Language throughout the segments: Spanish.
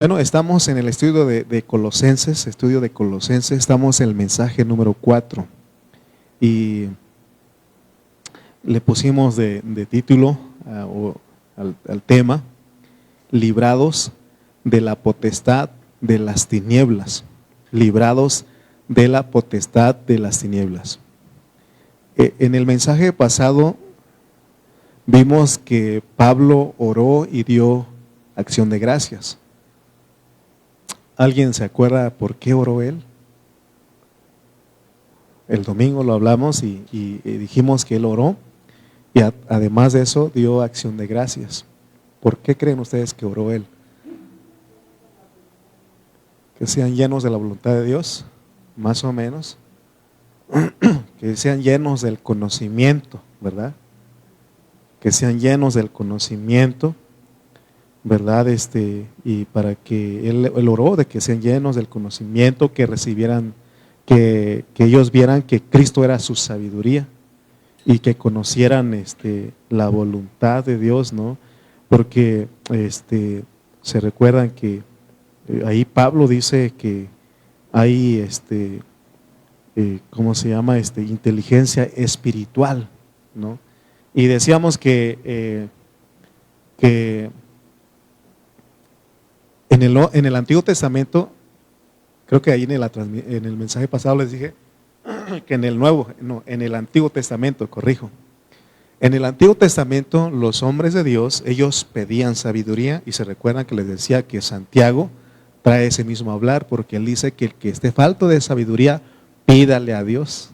Bueno, estamos en el estudio de Colosenses, estamos en el mensaje número 4 y le pusimos de título al tema, librados de la potestad de las tinieblas, librados de la potestad de las tinieblas. En el mensaje pasado vimos que Pablo oró y dio acción de gracias. ¿Alguien se acuerda por qué oró él? El domingo lo hablamos y dijimos que él oró y además de eso dio acción de gracias. ¿Por qué creen ustedes que oró él? Que sean llenos de la voluntad de Dios, más o menos. Que sean llenos del conocimiento, ¿verdad? Que sean llenos del conocimiento, ¿verdad? Y para que él oró de que sean llenos del conocimiento, que recibieran, que ellos vieran que Cristo era su sabiduría y que conocieran la voluntad de Dios, ¿no? Porque se recuerdan que ahí Pablo dice que hay ¿cómo se llama? Inteligencia espiritual, ¿no? Y decíamos que en el Antiguo Testamento, creo que ahí en el mensaje pasado les dije que en el Antiguo Testamento, corrijo. En el Antiguo Testamento los hombres de Dios, ellos pedían sabiduría y se recuerdan que les decía que Santiago trae ese mismo hablar porque él dice que el que esté falto de sabiduría, pídale a Dios,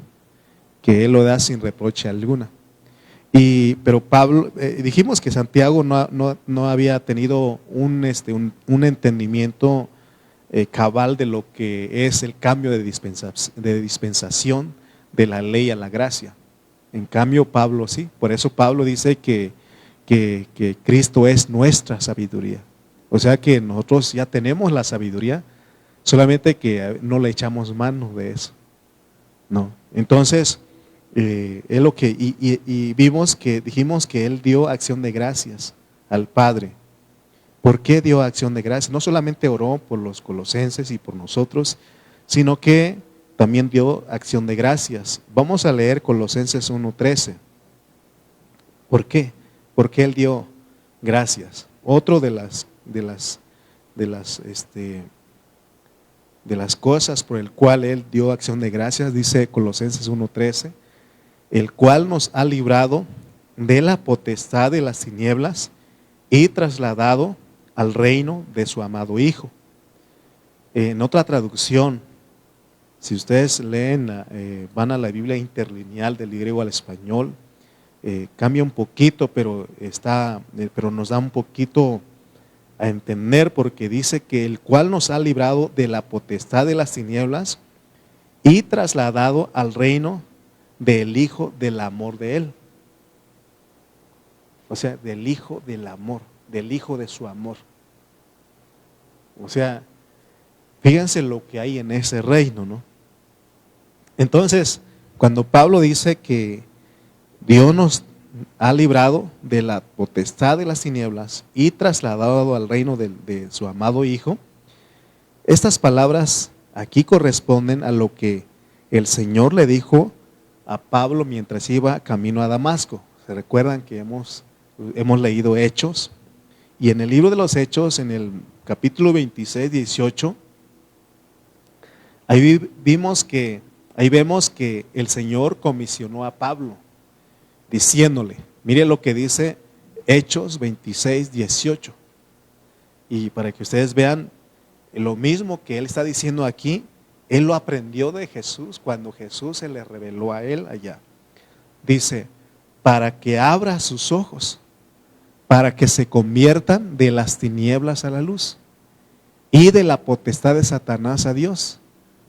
que Él lo da sin reproche alguna. Pero Pablo, dijimos que Santiago no había tenido un entendimiento cabal de lo que es el cambio de dispensación de la ley a la gracia. En cambio Pablo sí, por eso Pablo dice que Cristo es nuestra sabiduría. O sea que nosotros ya tenemos la sabiduría, solamente que no le echamos mano de eso. No, entonces es lo que y dijimos que él dio acción de gracias al Padre. ¿Por qué dio acción de gracias? No solamente oró por los colosenses y por nosotros, sino que también dio acción de gracias. Vamos a leer Colosenses 1:13. ¿Por qué? Porque él dio gracias. Otro de las cosas por el cual él dio acción de gracias, dice Colosenses 1:13, el cual nos ha librado de la potestad de las tinieblas y trasladado al reino de su amado Hijo. En otra traducción, si ustedes leen, van a la Biblia interlineal del griego al español, cambia un poquito, pero nos da un poquito a entender, porque dice que el cual nos ha librado de la potestad de las tinieblas y trasladado al reino del Hijo del amor de Él. O sea, del Hijo del amor, del Hijo de su amor. O sea, fíjense lo que hay en ese reino, ¿no? Entonces, cuando Pablo dice que Dios nos ha librado de la potestad de las tinieblas y trasladado al reino de su amado Hijo, estas palabras aquí corresponden a lo que el Señor le dijo a Pablo mientras iba camino a Damasco. Se recuerdan que hemos leído Hechos, y en el libro de los Hechos, en el capítulo 26, 18, ahí vemos que el Señor comisionó a Pablo diciéndole, mire lo que dice Hechos 26, 18. Y para que ustedes vean lo mismo que él está diciendo aquí, él lo aprendió de Jesús cuando Jesús se le reveló a él allá. Dice, para que abra sus ojos, para que se conviertan de las tinieblas a la luz y de la potestad de Satanás a Dios,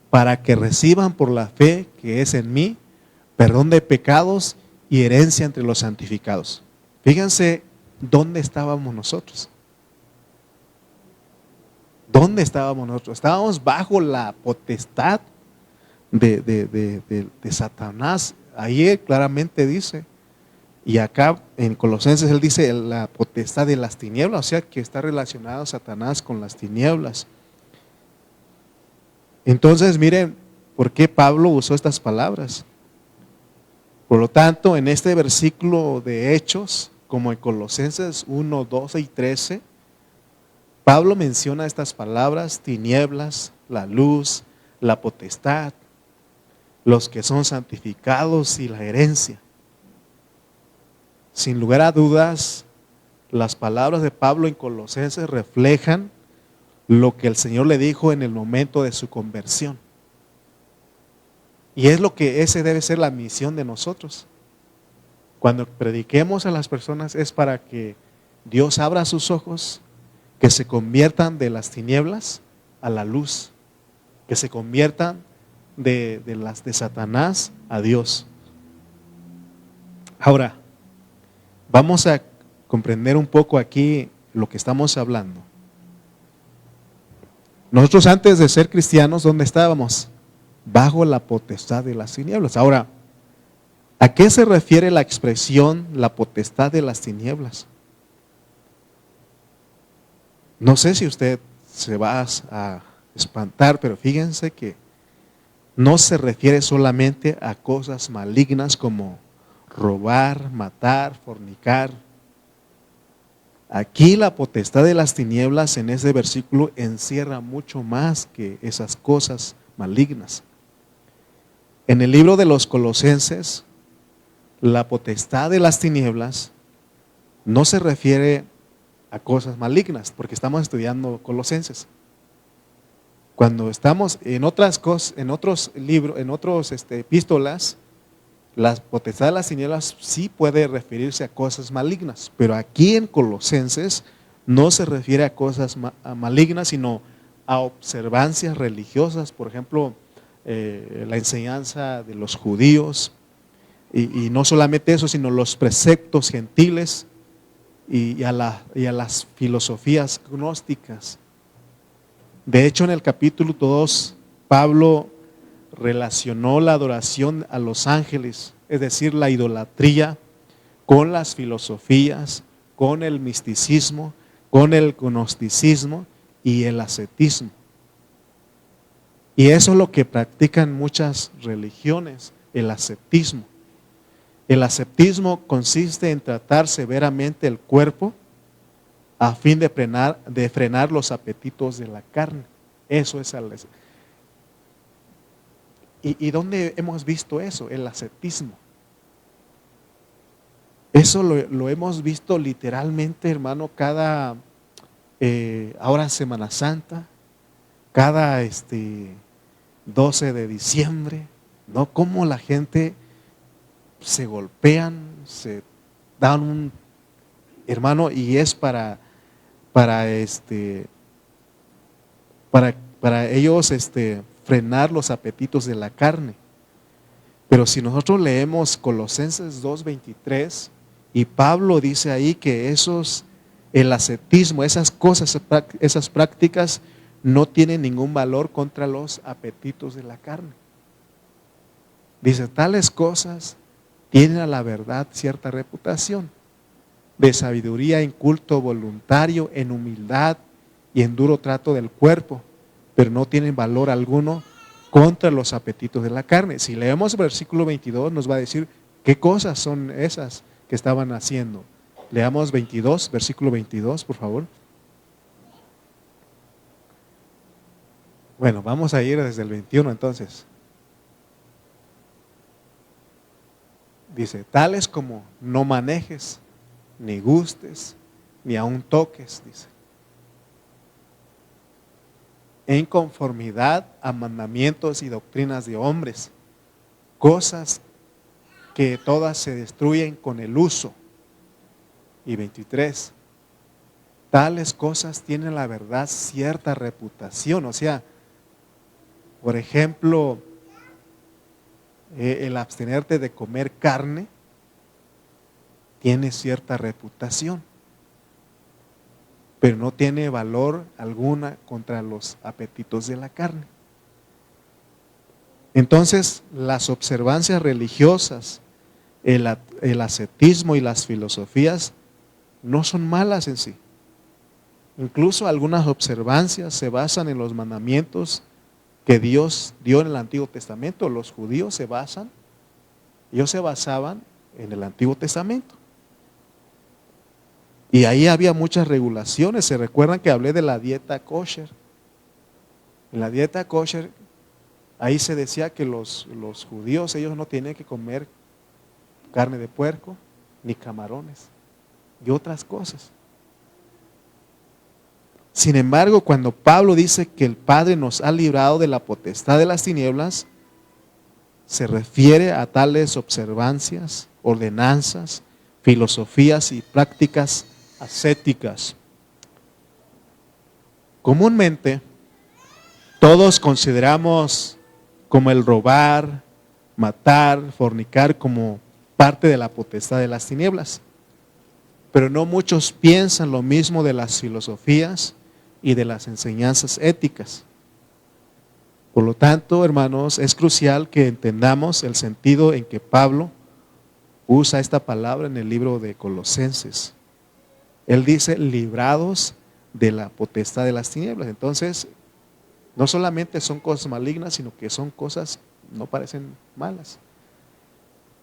para que reciban por la fe que es en mí, perdón de pecados y herencia entre los santificados. Fíjense dónde estábamos nosotros. ¿Dónde estábamos nosotros? Estábamos bajo la potestad de Satanás. Ahí claramente dice. Y acá en Colosenses él dice la potestad de las tinieblas, o sea que está relacionado Satanás con las tinieblas. Entonces miren por qué Pablo usó estas palabras. Por lo tanto, en este versículo de Hechos, como en Colosenses 1, 12 y 13, Pablo menciona estas palabras: tinieblas, la luz, la potestad, los que son santificados y la herencia. Sin lugar a dudas, las palabras de Pablo en Colosenses reflejan lo que el Señor le dijo en el momento de su conversión. Y es lo que ese debe ser la misión de nosotros. Cuando prediquemos a las personas es para que Dios abra sus ojos, que se conviertan de las tinieblas a la luz, que se conviertan de las de Satanás a Dios. Ahora, vamos a comprender un poco aquí lo que estamos hablando. Nosotros antes de ser cristianos, ¿dónde estábamos? Bajo la potestad de las tinieblas. Ahora, ¿a qué se refiere la expresión la potestad de las tinieblas? No sé si usted se va a espantar, pero fíjense que no se refiere solamente a cosas malignas como robar, matar, fornicar. Aquí la potestad de las tinieblas en ese versículo encierra mucho más que esas cosas malignas. En el libro de los Colosenses, la potestad de las tinieblas no se refiere a cosas malignas, porque estamos estudiando Colosenses. Cuando estamos en otras cosas, en otros libros, en otros epístolas, la potestad de las tinieblas sí puede referirse a cosas malignas, pero aquí en Colosenses no se refiere a cosas malignas, sino a observancias religiosas. Por ejemplo, la enseñanza de los judíos, y no solamente eso, sino los preceptos gentiles y a las filosofías gnósticas. De hecho, en el capítulo 2, Pablo relacionó la adoración a los ángeles, es decir, la idolatría, con las filosofías, con el misticismo, con el gnosticismo y el ascetismo. Y eso es lo que practican muchas religiones, el ascetismo. El ascetismo consiste en tratar severamente el cuerpo a fin de frenar los apetitos de la carne. Eso es el ascetismo. ¿Y dónde hemos visto eso? El ascetismo. Eso lo hemos visto literalmente, hermano, ahora Semana Santa, cada 12 de diciembre, ¿no? Cómo la gente se golpean, se dan hermano, y es para ellos frenar los apetitos de la carne. Pero si nosotros leemos Colosenses 2:23, y Pablo dice ahí que el ascetismo, esas cosas, esas prácticas no tienen ningún valor contra los apetitos de la carne. Dice, tales cosas tienen a la verdad cierta reputación de sabiduría en culto voluntario, en humildad y en duro trato del cuerpo, pero no tienen valor alguno contra los apetitos de la carne. Si leemos el versículo 22, nos va a decir qué cosas son esas que estaban haciendo. Leamos versículo 22, por favor. Bueno, vamos a ir desde el 21 entonces. Dice, tales como no manejes, ni gustes, ni aun toques, dice, en conformidad a mandamientos y doctrinas de hombres, cosas que todas se destruyen con el uso. Y 23, tales cosas tienen la verdad cierta reputación. O sea, por ejemplo, el abstenerte de comer carne tiene cierta reputación, pero no tiene valor alguna contra los apetitos de la carne. Entonces, las observancias religiosas, el ascetismo y las filosofías no son malas en sí. Incluso algunas observancias se basan en los mandamientos que Dios dio en el Antiguo Testamento. Los judíos ellos se basaban en el Antiguo Testamento. Y ahí había muchas regulaciones. Se recuerdan que hablé de la dieta kosher. En la dieta kosher, ahí se decía que los judíos, ellos no tenían que comer carne de puerco, ni camarones, y otras cosas. Sin embargo, cuando Pablo dice que el Padre nos ha librado de la potestad de las tinieblas, se refiere a tales observancias, ordenanzas, filosofías y prácticas ascéticas. Comúnmente, todos consideramos como el robar, matar, fornicar como parte de la potestad de las tinieblas. Pero no muchos piensan lo mismo de las filosofías y de las enseñanzas éticas. Por lo tanto, hermanos, es crucial que entendamos el sentido en que Pablo usa esta palabra en el libro de Colosenses. Él dice, librados de la potestad de las tinieblas. Entonces, no solamente son cosas malignas, sino que son cosas no parecen malas.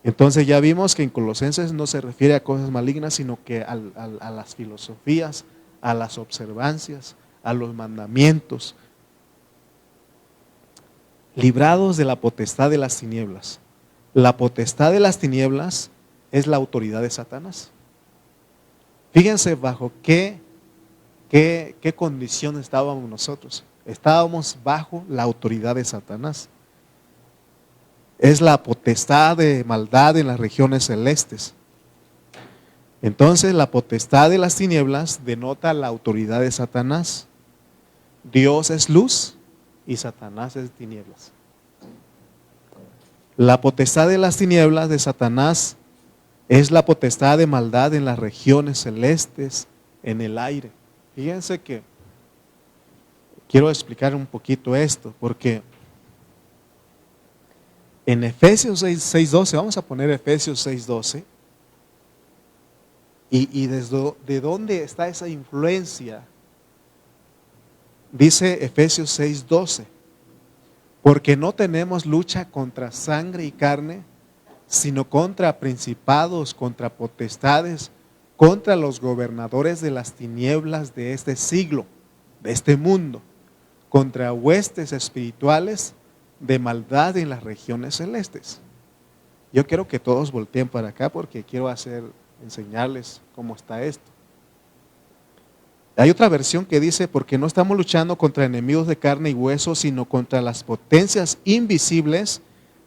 Entonces ya vimos que en Colosenses no se refiere a cosas malignas, sino que a las filosofías, a las observancias, a los mandamientos. Librados de la potestad de las tinieblas. La potestad de las tinieblas es la autoridad de Satanás. Fíjense bajo qué condición estábamos nosotros. Estábamos bajo la autoridad de Satanás. Es la potestad de maldad en las regiones celestes. Entonces la potestad de las tinieblas denota la autoridad de Satanás. Dios es luz y Satanás es tinieblas. La potestad de las tinieblas de Satanás es la potestad de maldad en las regiones celestes, en el aire. Fíjense que quiero explicar un poquito esto, porque en Efesios 6:12, vamos a poner Efesios 6:12, y de dónde está esa influencia. Dice Efesios 6:12, porque no tenemos lucha contra sangre y carne, sino contra principados, contra potestades, contra los gobernadores de las tinieblas de este siglo, de este mundo, contra huestes espirituales de maldad en las regiones celestes. Yo quiero que todos volteen para acá porque quiero enseñarles cómo está esto. Hay otra versión que dice, porque no estamos luchando contra enemigos de carne y hueso, sino contra las potencias invisibles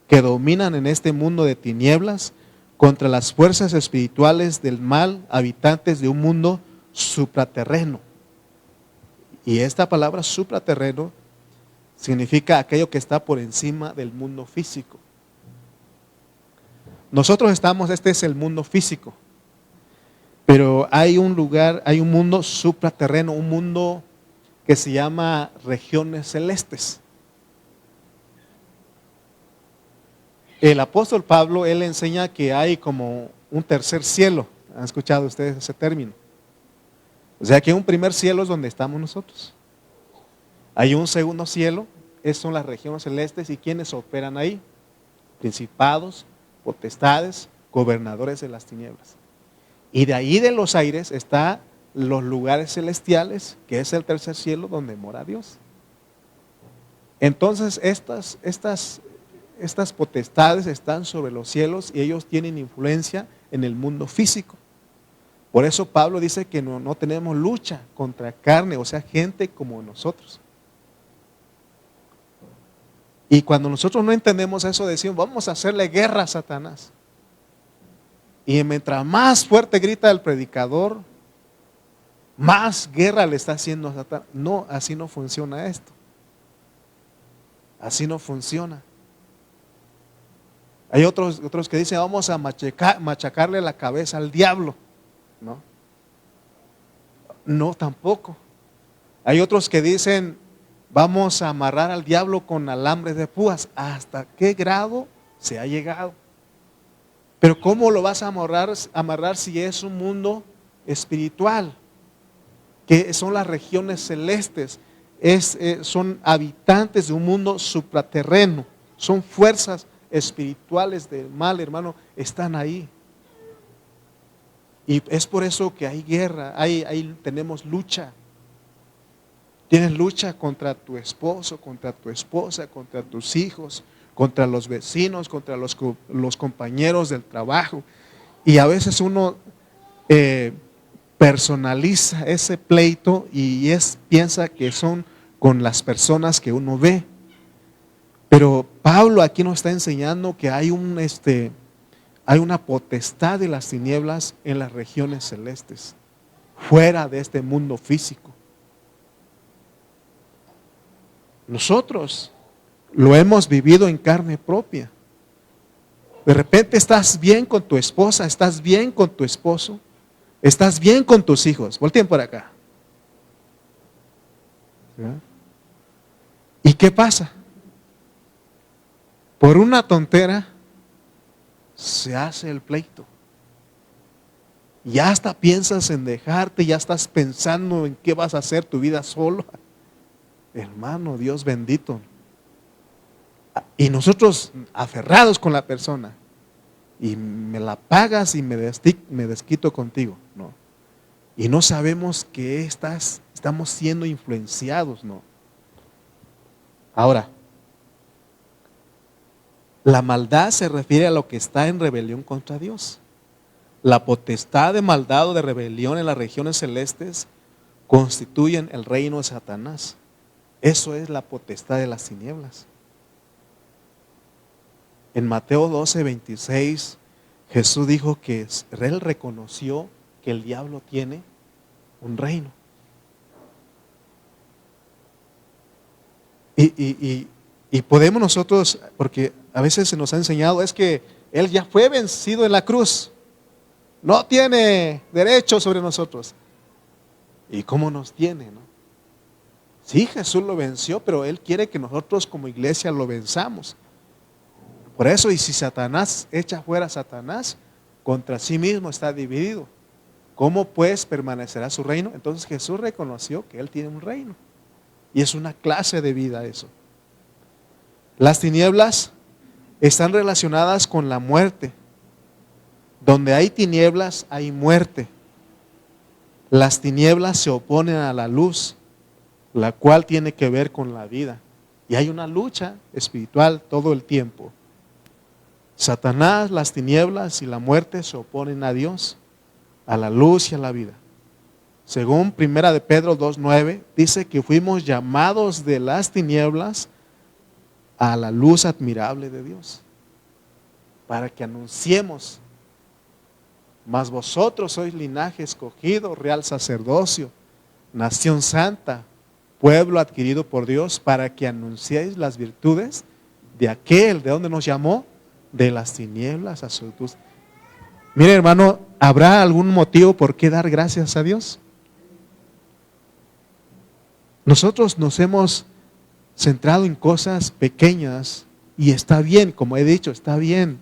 que dominan en este mundo de tinieblas, contra las fuerzas espirituales del mal, habitantes de un mundo supraterreno. Y esta palabra supraterreno significa aquello que está por encima del mundo físico. Nosotros este es el mundo físico. Pero hay un lugar, hay un mundo supraterreno, un mundo que se llama regiones celestes. El apóstol Pablo, él enseña que hay como un tercer cielo. ¿Han escuchado ustedes ese término? O sea que un primer cielo es donde estamos nosotros. Hay un segundo cielo, esas son las regiones celestes. ¿Y quiénes operan ahí? Principados, potestades, gobernadores de las tinieblas. Y de ahí de los aires están los lugares celestiales, que es el tercer cielo donde mora Dios. Entonces estas potestades están sobre los cielos y ellos tienen influencia en el mundo físico. Por eso Pablo dice que no tenemos lucha contra carne, o sea, gente como nosotros. Y cuando nosotros no entendemos eso, decimos, vamos a hacerle guerra a Satanás. Y mientras más fuerte grita el predicador, más guerra le está haciendo a Satanás. No, así no funciona esto. Así no funciona. Hay otros que dicen, vamos a machacarle la cabeza al diablo. No, tampoco. Hay otros que dicen, vamos a amarrar al diablo con alambres de púas. ¿Hasta qué grado se ha llegado? Pero ¿cómo lo vas a amarrar si es un mundo espiritual? Que son las regiones celestes, son habitantes de un mundo supraterreno, son fuerzas espirituales del mal, hermano, están ahí. Y es por eso que hay guerra, tenemos lucha. Tienes lucha contra tu esposo, contra tu esposa, contra tus hijos, contra los vecinos, contra los compañeros del trabajo. Y a veces uno personaliza ese pleito y piensa que son con las personas que uno ve. Pero Pablo aquí nos está enseñando que hay una potestad de las tinieblas en las regiones celestes, fuera de este mundo físico. Nosotros lo hemos vivido en carne propia. De repente estás bien con tu esposa, estás bien con tu esposo, estás bien con tus hijos. Volteen por acá. ¿Sí? ¿Y qué pasa? Por una tontera se hace el pleito. Ya hasta piensas en dejarte, ya estás pensando en qué vas a hacer tu vida solo. Hermano, Dios bendito. Y nosotros aferrados con la persona. Y me la pagas y me desquito contigo. No. Y no sabemos que estamos siendo influenciados, no. Ahora, la maldad se refiere a lo que está en rebelión contra Dios. La potestad de maldad o de rebelión en las regiones celestes constituyen el reino de Satanás. Eso es la potestad de las tinieblas. En Mateo 12:26, Jesús dijo que él reconoció que el diablo tiene un reino. Y podemos nosotros, porque a veces se nos ha enseñado, es que él ya fue vencido en la cruz. No tiene derecho sobre nosotros. ¿Y cómo nos tiene, no? Sí, Jesús lo venció, pero Él quiere que nosotros como iglesia lo venzamos. Por eso, y si Satanás echa fuera a Satanás, contra sí mismo está dividido. ¿Cómo pues permanecerá su reino? Entonces Jesús reconoció que Él tiene un reino. Y es una clase de vida eso. Las tinieblas están relacionadas con la muerte. Donde hay tinieblas, hay muerte. Las tinieblas se oponen a la luz, la cual tiene que ver con la vida. Y hay una lucha espiritual todo el tiempo. Satanás, las tinieblas y la muerte se oponen a Dios, a la luz y a la vida. Según 1 de Pedro 2:9, dice que fuimos llamados de las tinieblas a la luz admirable de Dios, para que anunciemos. Mas vosotros sois linaje escogido, real sacerdocio, nación santa, pueblo adquirido por Dios, para que anunciéis las virtudes de aquel, ¿de dónde nos llamó? De las tinieblas a su luz. Mire, hermano, ¿habrá algún motivo por qué dar gracias a Dios? Nosotros nos hemos centrado en cosas pequeñas y está bien, como he dicho, está bien.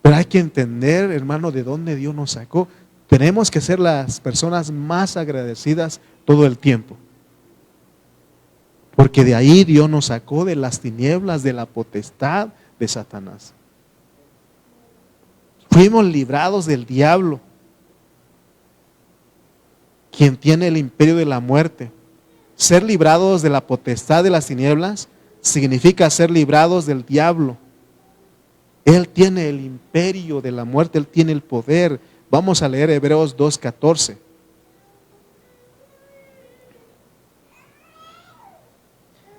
Pero hay que entender, hermano, de dónde Dios nos sacó. Tenemos que ser las personas más agradecidas todo el tiempo. Porque de ahí Dios nos sacó de las tinieblas, de la potestad de Satanás. Fuimos librados del diablo, quien tiene el imperio de la muerte. Ser librados de la potestad de las tinieblas significa ser librados del diablo. Él tiene el imperio de la muerte, Él tiene el poder. Vamos a leer Hebreos 2:14.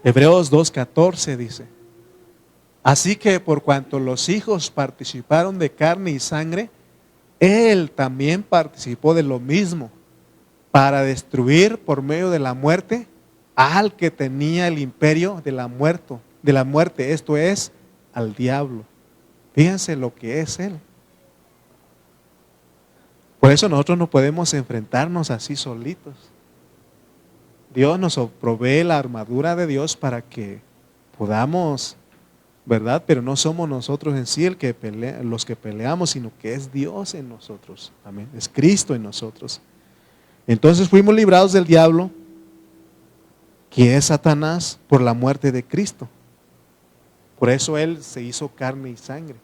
Hebreos 2:14 dice: así que por cuanto los hijos participaron de carne y sangre, Él también participó de lo mismo, para destruir por medio de la muerte al que tenía el imperio de la muerte, esto es, al diablo. Fíjense lo que es Él. Por eso nosotros no podemos enfrentarnos así solitos. Dios nos provee la armadura de Dios para que podamos ¿verdad? Pero no somos nosotros en sí los que peleamos, sino que es Dios en nosotros. Amén. Es Cristo en nosotros. Entonces fuimos librados del diablo, que es Satanás, por la muerte de Cristo. Por eso Él se hizo carne y sangre.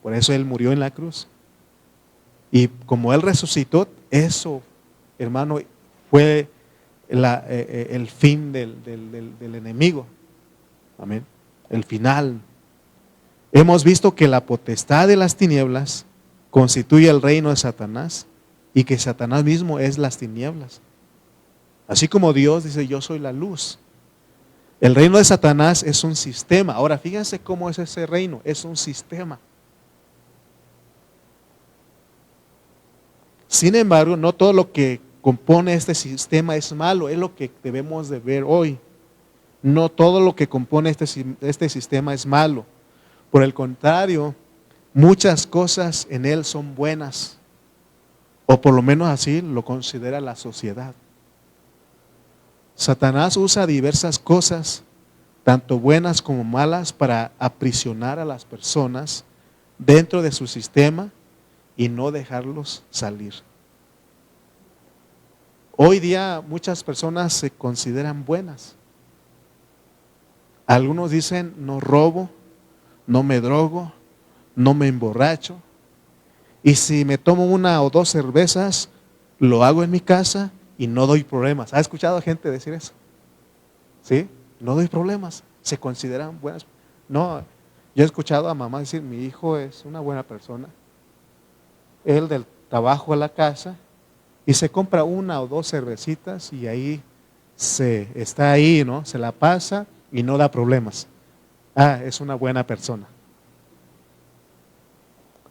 Por eso Él murió en la cruz. Y como Él resucitó, eso, hermano, fue el fin del enemigo. Amén. El final. Hemos visto que la potestad de las tinieblas constituye el reino de Satanás y que Satanás mismo es las tinieblas. Así como Dios dice, yo soy la luz. El reino de Satanás es un sistema. Ahora, fíjense cómo es ese reino. Es un sistema. Sin embargo, no todo lo que compone este sistema es malo. Es lo que debemos de ver hoy. No todo lo que compone este sistema es malo. Por el contrario, muchas cosas en él son buenas. O por lo menos así lo considera la sociedad. Satanás usa diversas cosas, tanto buenas como malas, para aprisionar a las personas dentro de su sistema y no dejarlos salir. Hoy día muchas personas se consideran buenas. Algunos dicen, no robo, no me drogo, no me emborracho. Y si me tomo una o dos cervezas, lo hago en mi casa y no doy problemas. ¿Ha escuchado gente decir eso? ¿Sí? No doy problemas. Se consideran buenas. No, yo he escuchado a mamá decir, mi hijo es una buena persona. Él del trabajo a la casa y se compra una o dos cervecitas y ahí está ahí, ¿no? Se la pasa y no da problemas. Ah, es una buena persona.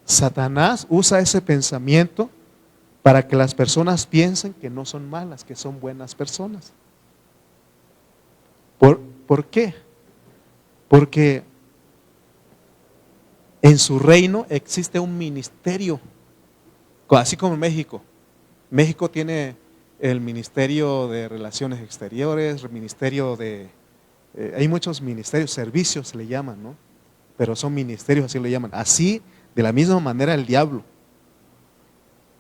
Satanás usa ese pensamiento para que las personas piensen que no son malas, que son buenas personas. ¿Por qué? Porque en su reino existe un ministerio, así como en México. México tiene el Ministerio de Relaciones Exteriores, el Ministerio de... hay muchos ministerios, servicios se le llaman, ¿no? Pero son ministerios, así lo llaman. Así, de la misma manera, el diablo.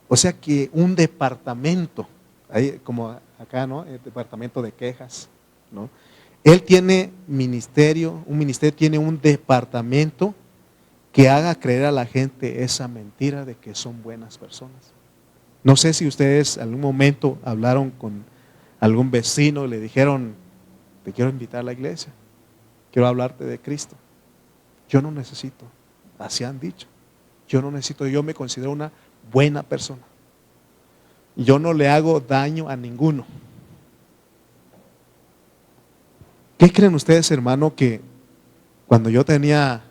O sea que un departamento, ahí como acá, ¿no? El departamento de quejas, ¿no? Él tiene ministerio, un ministerio tiene un departamento que haga creer a la gente esa mentira de que son buenas personas. No sé si ustedes en algún momento hablaron con algún vecino y le dijeron, te quiero invitar a la iglesia, quiero hablarte de Cristo. Yo no necesito, así han dicho, yo no necesito, yo me considero una buena persona. Yo no le hago daño a ninguno. ¿Qué creen ustedes, hermano, que cuando yo tenía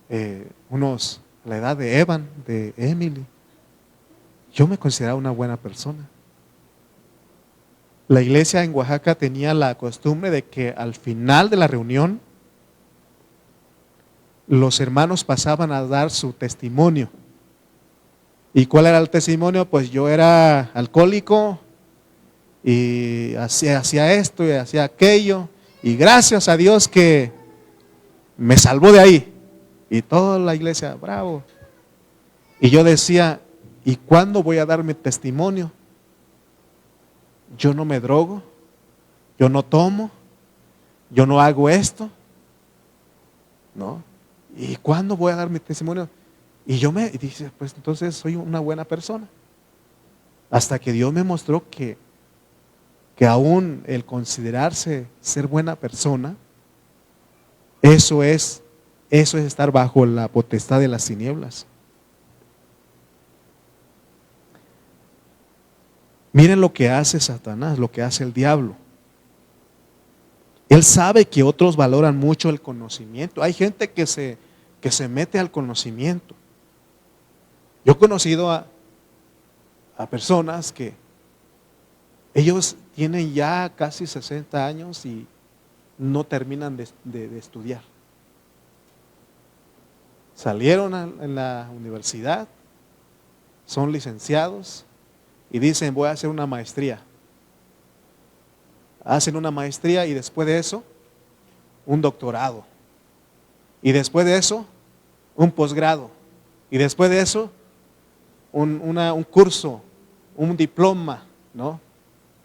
la edad de Evan, de Emily, yo me consideraba una buena persona? La iglesia en Oaxaca tenía la costumbre de que al final de la reunión los hermanos pasaban a dar su testimonio. ¿Y cuál era el testimonio? Pues yo era alcohólico y hacía esto y hacía aquello, y gracias a Dios que me salvó de ahí. Y toda la iglesia, bravo. Y yo decía, ¿y cuándo voy a dar mi testimonio? Yo no me drogo, yo no tomo, yo no hago esto, ¿no? ¿Y cuándo voy a dar mi testimonio? Y dice, pues entonces soy una buena persona. Hasta que Dios me mostró que aún el considerarse ser buena persona, eso es estar bajo la potestad de las tinieblas. Miren lo que hace Satanás, lo que hace el diablo. Él sabe que otros valoran mucho el conocimiento. Hay gente que se mete al conocimiento. Yo he conocido a personas que ellos tienen ya casi 60 años y no terminan de estudiar. Salieron en la universidad, son licenciados y dicen, voy a hacer una maestría. Hacen una maestría y después de eso, un doctorado. Y después de eso, un posgrado. Y después de eso, un curso, un diploma, ¿no?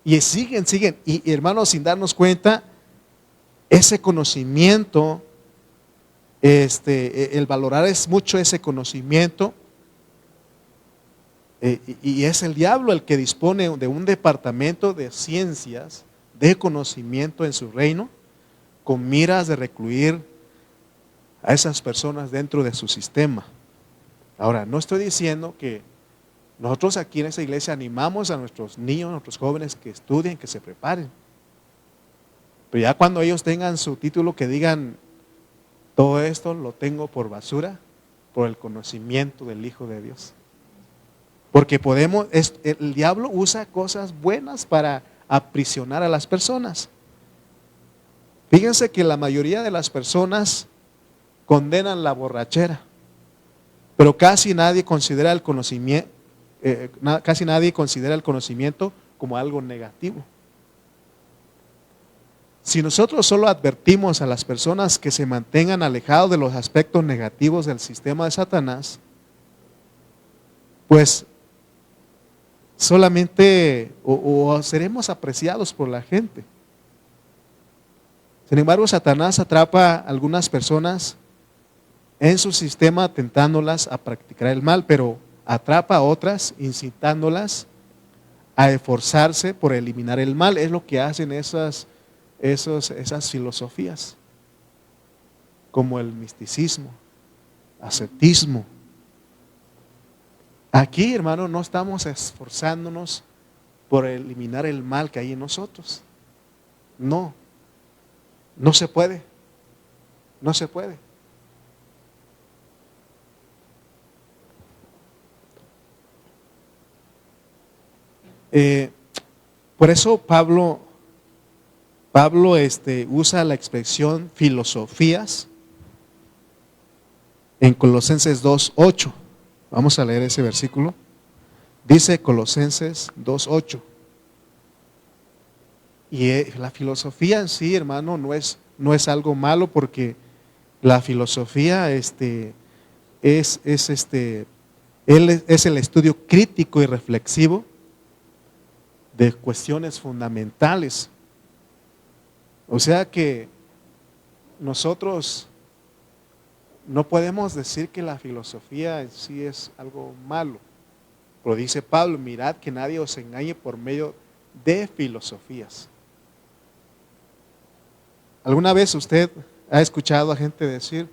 Y siguen. Y hermanos, sin darnos cuenta, ese conocimiento, el valorar es mucho ese conocimiento. Y es el diablo el que dispone de un departamento de ciencias, de conocimiento en su reino, con miras de recluir a esas personas dentro de su sistema. Ahora, no estoy diciendo que nosotros aquí en esta iglesia animamos a nuestros niños, a nuestros jóvenes que estudien, que se preparen. Pero ya cuando ellos tengan su título, que digan, todo esto lo tengo por basura, por el conocimiento del Hijo de Dios. Porque el diablo usa cosas buenas para aprisionar a las personas. Fíjense que la mayoría de las personas condenan la borrachera, pero casi nadie considera el conocimiento como algo negativo. Si nosotros solo advertimos a las personas que se mantengan alejados de los aspectos negativos del sistema de Satanás, pues solamente o seremos apreciados por la gente. Sin embargo, Satanás atrapa a algunas personas en su sistema tentándolas a practicar el mal, pero atrapa a otras incitándolas a esforzarse por eliminar el mal. Es lo que hacen esas filosofías, como el misticismo, ascetismo. Aquí, hermano, no estamos esforzándonos por eliminar el mal que hay en nosotros. No se puede. No se puede. Por eso Pablo usa la expresión filosofías en Colosenses 2:8. Vamos a leer ese versículo. Dice Colosenses 2:8. Y la filosofía en sí, hermano, no es algo malo, porque la filosofía es el estudio crítico y reflexivo de cuestiones fundamentales. O sea que nosotros no podemos decir que la filosofía en sí es algo malo. Pero dice Pablo, mirad que nadie os engañe por medio de filosofías. ¿Alguna vez usted ha escuchado a gente decir,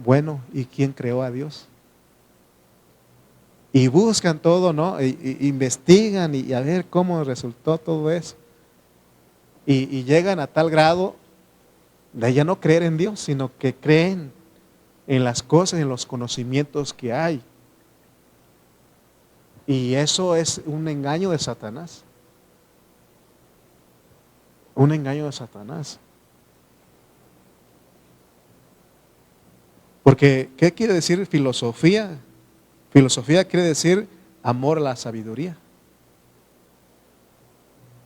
bueno, ¿y quién creó a Dios? Y buscan todo, ¿no? Investigan y a ver cómo resultó todo eso. Y llegan a tal grado de ya no creer en Dios, sino que creen en las cosas, en los conocimientos que hay. Y eso es un engaño de Satanás. Un engaño de Satanás. Porque, ¿qué quiere decir filosofía? Filosofía quiere decir amor a la sabiduría.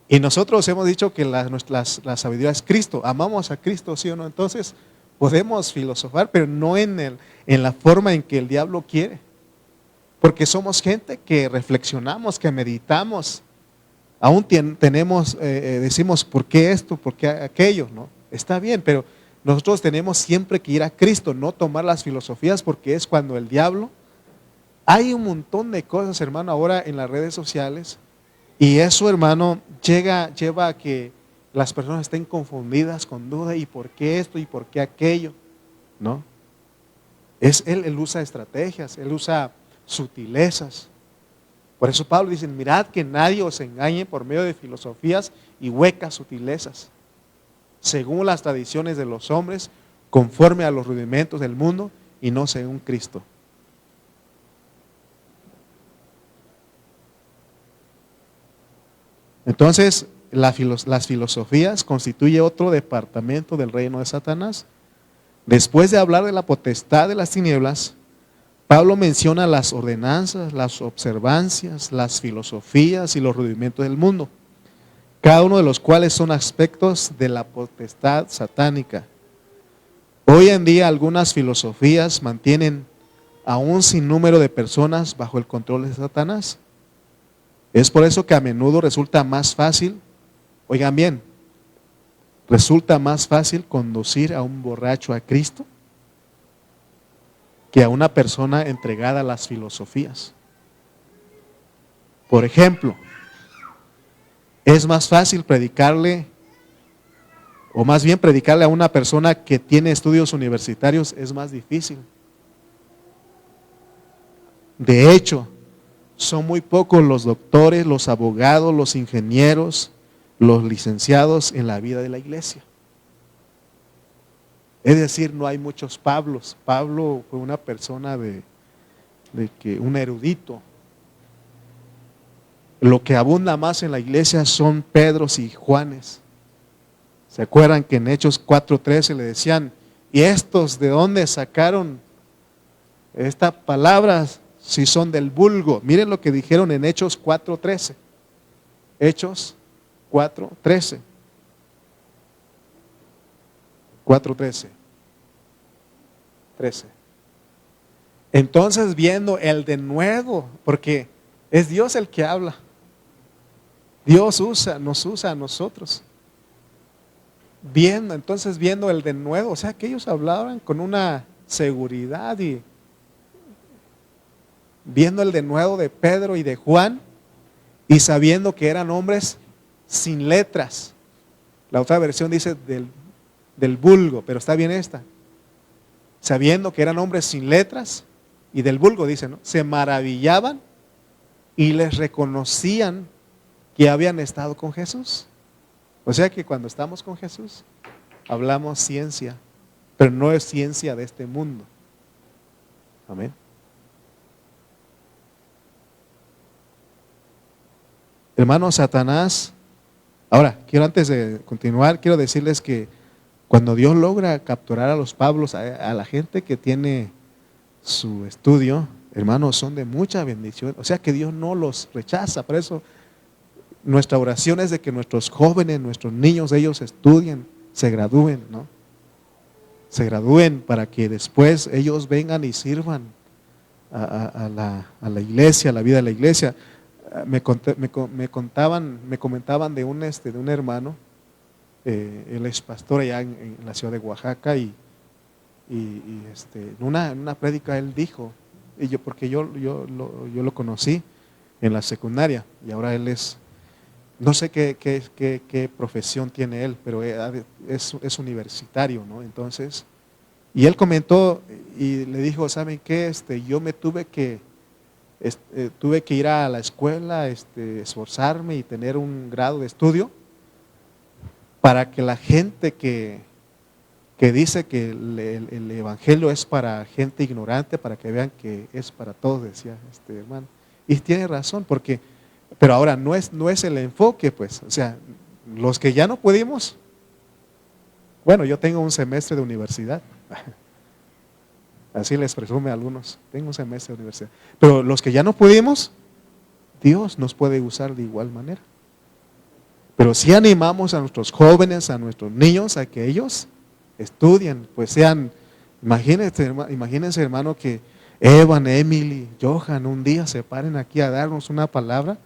Y nosotros hemos dicho que la sabiduría es Cristo. Amamos a Cristo, ¿sí o no? Entonces podemos filosofar, pero no en la forma en que el diablo quiere. Porque somos gente que reflexionamos, que meditamos. Aún decimos, ¿por qué esto? ¿Por qué aquello? ¿No? Está bien, pero nosotros tenemos siempre que ir a Cristo, no tomar las filosofías, porque es cuando el diablo... Hay un montón de cosas, hermano, ahora en las redes sociales, y eso, hermano, lleva a que las personas estén confundidas con duda, ¿y por qué esto? ¿Y por qué aquello? ¿No? Él usa estrategias, él usa sutilezas. Por eso Pablo dice, mirad que nadie os engañe por medio de filosofías y huecas sutilezas, según las tradiciones de los hombres, conforme a los rudimentos del mundo y no según Cristo. Entonces, las filosofías constituye otro departamento del reino de Satanás. Después de hablar de la potestad de las tinieblas, Pablo menciona las ordenanzas, las observancias, las filosofías y los rudimentos del mundo, cada uno de los cuales son aspectos de la potestad satánica. Hoy en día algunas filosofías mantienen a un sinnúmero de personas bajo el control de Satanás. Es por eso que a menudo resulta más fácil, oigan bien, resulta más fácil conducir a un borracho a Cristo que a una persona entregada a las filosofías. Por ejemplo, es más fácil predicarle, o más bien predicarle a una persona que tiene estudios universitarios es más difícil. De hecho, son muy pocos los doctores, los abogados, los ingenieros, los licenciados en la vida de la iglesia. Es decir, no hay muchos Pablos. Pablo fue una persona un erudito. Lo que abunda más en la iglesia son Pedros y Juanes. ¿Se acuerdan que en Hechos 4:13 le decían, ¿y estos de dónde sacaron estas palabras si son del vulgo? Miren lo que dijeron en Hechos 4:13. Hechos 4:13. 4:13. 13. Entonces viendo el denuedo, porque es Dios el que habla. Dios nos usa a nosotros. Entonces viendo el denuedo, o sea que ellos hablaban con una seguridad y viendo el denuedo de Pedro y de Juan y sabiendo que eran hombres sin letras. La otra versión dice del vulgo, pero está bien esta. Sabiendo que eran hombres sin letras y del vulgo, dice, ¿no? Se maravillaban y les reconocían que habían estado con Jesús. O sea que cuando estamos con Jesús, hablamos ciencia, pero no es ciencia de este mundo. Amén. Hermano, Satanás, ahora, antes de continuar, quiero decirles que cuando Dios logra capturar a los Pablos, a la gente que tiene su estudio, hermanos, son de mucha bendición. O sea que Dios no los rechaza. Por eso nuestra oración es de que nuestros jóvenes, nuestros niños, ellos estudien, se gradúen, ¿no? Se gradúen para que después ellos vengan y sirvan a la iglesia, a la vida de la iglesia. Me comentaban de un hermano, él es pastor allá en la ciudad de Oaxaca y en una prédica él dijo, porque yo lo conocí en la secundaria y ahora él es, no sé qué profesión tiene él, pero es universitario, ¿no? Entonces, y él comentó y le dijo, ¿saben qué? Yo me tuve que ir a la escuela, esforzarme y tener un grado de estudio para que la gente que dice que el evangelio es para gente ignorante, para que vean que es para todos, decía este hermano. Y tiene razón, pero ahora no es el enfoque, pues, o sea, los que ya no pudimos, bueno, yo tengo un semestre de universidad, así les presume a algunos, tengo un semestre de universidad, pero los que ya no pudimos, Dios nos puede usar de igual manera. Pero si animamos a nuestros jóvenes, a nuestros niños, a que ellos estudien, pues sean, imagínense hermano que Evan, Emily, Johan un día se paren aquí a darnos una palabra,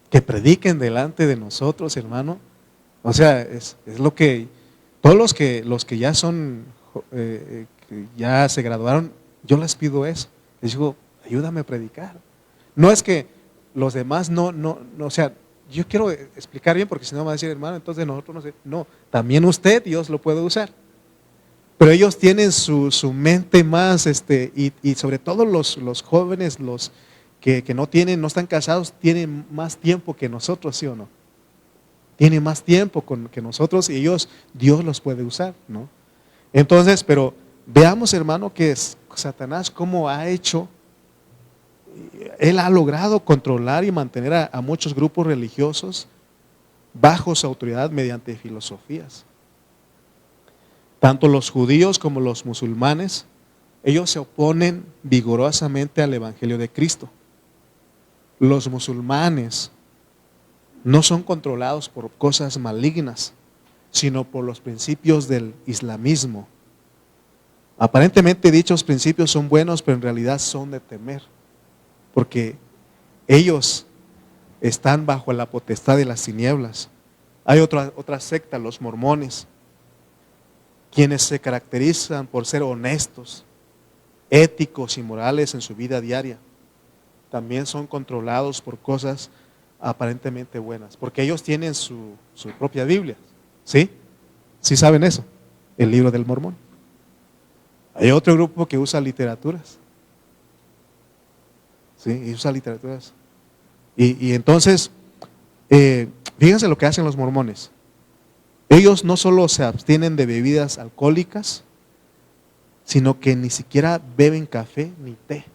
que prediquen delante de nosotros, hermano. O sea, es lo que todos los que ya son, que ya se graduaron, yo les pido eso. Les digo, ayúdame a predicar. No es que los demás no, o sea, yo quiero explicar bien porque si no me va a decir, hermano, entonces nosotros no sé. No, también usted, Dios lo puede usar. Pero ellos tienen su mente más, y sobre todo los jóvenes, los que no están casados, tienen más tiempo que nosotros, ¿sí o no? Tienen más tiempo que nosotros y Dios los puede usar, ¿no? Entonces, pero veamos, hermano, que Satanás cómo ha hecho. Él ha logrado controlar y mantener a muchos grupos religiosos bajo su autoridad mediante filosofías. Tanto los judíos como los musulmanes, ellos se oponen vigorosamente al evangelio de Cristo. Los musulmanes no son controlados por cosas malignas, sino por los principios del islamismo. Aparentemente dichos principios son buenos, pero en realidad son de temer, porque ellos están bajo la potestad de las tinieblas. Hay otra secta, los mormones, quienes se caracterizan por ser honestos, éticos y morales en su vida diaria. También son controlados por cosas aparentemente buenas, porque ellos tienen su propia Biblia. ¿Sí? ¿Sí saben eso? El libro del Mormón. Hay otro grupo que usa literaturas. ¿Sí? Y usa literaturas. Y entonces, fíjense lo que hacen los mormones. Ellos no solo se abstienen de bebidas alcohólicas, sino que ni siquiera beben café ni té.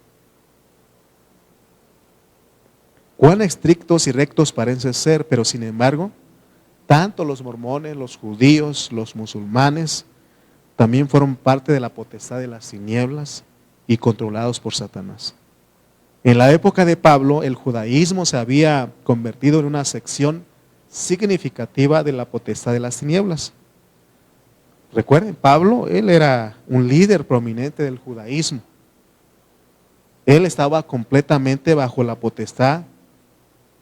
Cuán estrictos y rectos parecen ser, pero sin embargo, tanto los mormones, los judíos, los musulmanes, también fueron parte de la potestad de las tinieblas y controlados por Satanás. En la época de Pablo, el judaísmo se había convertido en una sección significativa de la potestad de las tinieblas. Recuerden, Pablo, él era un líder prominente del judaísmo. Él estaba completamente bajo la potestad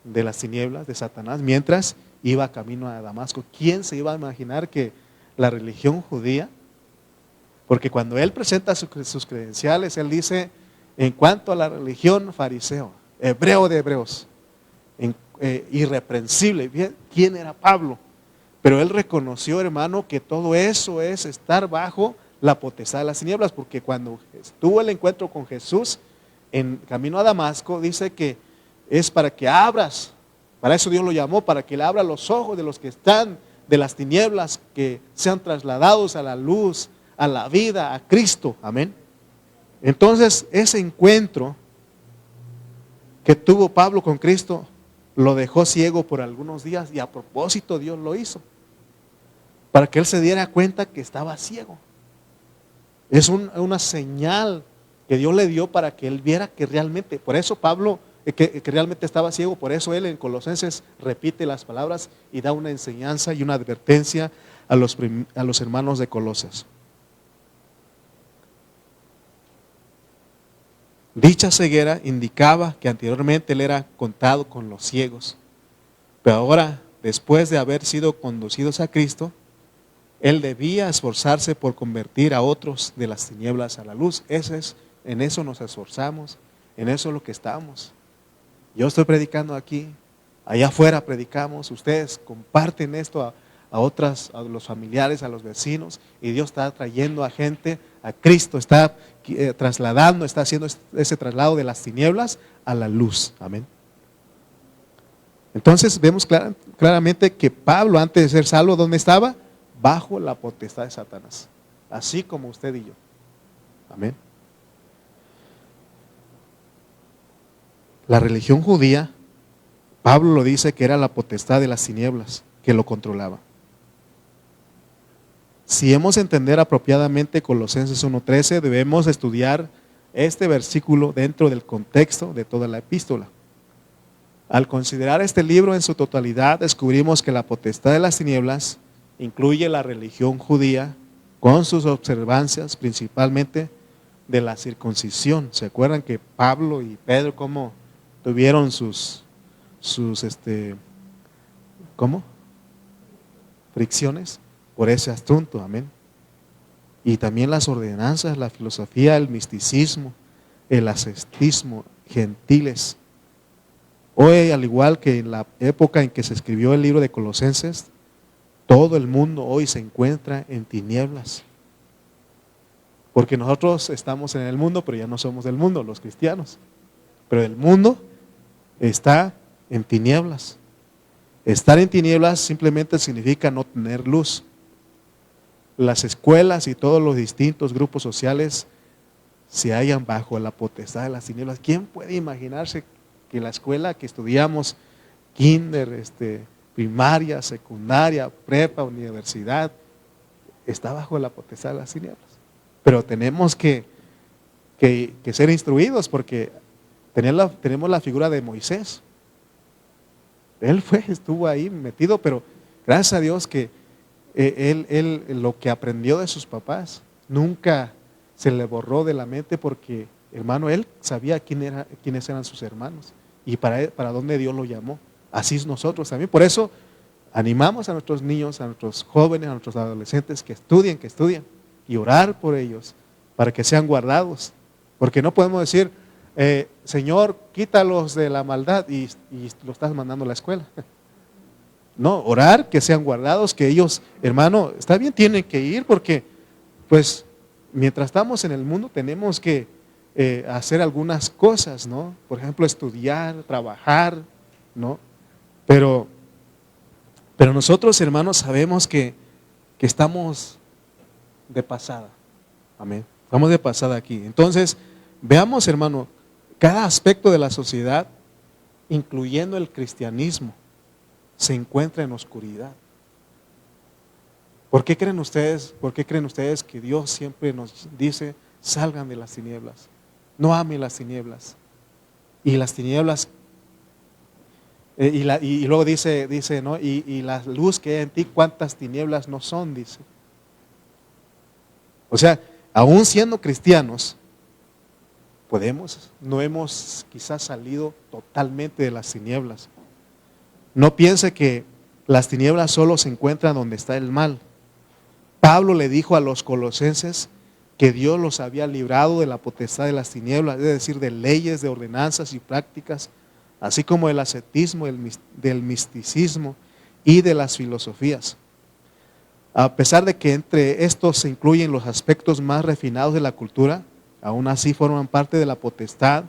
de las tinieblas, de Satanás, mientras iba camino a Damasco. ¿Quién se iba a imaginar que la religión judía, porque cuando él presenta sus credenciales, él dice, en cuanto a la religión fariseo, hebreo de hebreos, irreprensible. ¿Quién era Pablo? Pero él reconoció, hermano, que todo eso es estar bajo la potestad de las tinieblas, porque cuando tuvo el encuentro con Jesús en camino a Damasco, dice que es para que abras, para eso Dios lo llamó, para que le abra los ojos de los que están de las tinieblas, que sean trasladados a la luz, a la vida, a Cristo. Amén. Entonces, ese encuentro que tuvo Pablo con Cristo lo dejó ciego por algunos días, y a propósito Dios lo hizo, para que él se diera cuenta que estaba ciego. Es una señal que Dios le dio para que él viera que realmente, por eso Pablo, que realmente estaba ciego, por eso él en Colosenses repite las palabras y da una enseñanza y una advertencia a los hermanos de Colosas. Dicha ceguera indicaba que anteriormente él era contado con los ciegos, pero ahora, después de haber sido conducidos a Cristo, él debía esforzarse por convertir a otros de las tinieblas a la luz. En eso nos esforzamos, en eso es lo que estamos. Yo estoy predicando aquí, allá afuera predicamos, ustedes comparten esto a los familiares, a los vecinos, y Dios está trayendo a gente a Cristo, está trasladando, está haciendo ese traslado de las tinieblas a la luz. Amén. Entonces vemos claramente que Pablo, antes de ser salvo, ¿dónde estaba? Bajo la potestad de Satanás, así como usted y yo. Amén. La religión judía, Pablo lo dice que era la potestad de las tinieblas que lo controlaba. Si hemos de entender apropiadamente Colosenses 1:13, debemos estudiar este versículo dentro del contexto de toda la epístola. Al considerar este libro en su totalidad, descubrimos que la potestad de las tinieblas incluye la religión judía con sus observancias, principalmente de la circuncisión. ¿Se acuerdan que Pablo y Pedro cómo tuvieron sus fricciones por ese asunto? Amén. Y también las ordenanzas, la filosofía, el misticismo, el ascetismo, gentiles. Hoy, al igual que en la época en que se escribió el libro de Colosenses, todo el mundo hoy se encuentra en tinieblas. Porque nosotros estamos en el mundo, pero ya no somos del mundo, los cristianos. Pero el mundo está en tinieblas. Estar en tinieblas simplemente significa no tener luz. Las escuelas y todos los distintos grupos sociales se hallan bajo la potestad de las tinieblas. ¿Quién puede imaginarse que la escuela que estudiamos, kinder, primaria, secundaria, prepa, universidad, está bajo la potestad de las tinieblas? Pero tenemos que ser instruidos, porque tenemos la figura de Moisés. Él estuvo ahí metido, pero gracias a Dios que él lo que aprendió de sus papás, nunca se le borró de la mente porque, hermano, él sabía quiénes eran sus hermanos y para dónde Dios lo llamó. Así es nosotros también. Por eso animamos a nuestros niños, a nuestros jóvenes, a nuestros adolescentes que estudien y orar por ellos para que sean guardados. Porque no podemos decir, Señor, quítalos de la maldad y lo estás mandando a la escuela. No, orar, que sean guardados, que ellos, hermano, está bien, tienen que ir porque, pues, mientras estamos en el mundo tenemos que hacer algunas cosas, ¿no? Por ejemplo, estudiar, trabajar, ¿no? Pero nosotros, hermanos, sabemos que estamos de pasada. Amén. Estamos de pasada aquí. Entonces, veamos, hermano, cada aspecto de la sociedad, incluyendo el cristianismo, se encuentra en oscuridad. ¿Por qué creen ustedes que Dios siempre nos dice, salgan de las tinieblas? No amen las tinieblas. Y las tinieblas, y luego dice, ¿no? Y la luz que hay en ti, ¿cuántas tinieblas no son? Dice. O sea, aún siendo cristianos, no hemos quizás salido totalmente de las tinieblas. No piense que las tinieblas solo se encuentran donde está el mal. Pablo le dijo a los colosenses que Dios los había librado de la potestad de las tinieblas, es decir, de leyes, de ordenanzas y prácticas, así como del ascetismo, del misticismo y de las filosofías. A pesar de que entre estos se incluyen los aspectos más refinados de la cultura, aún así forman parte de la potestad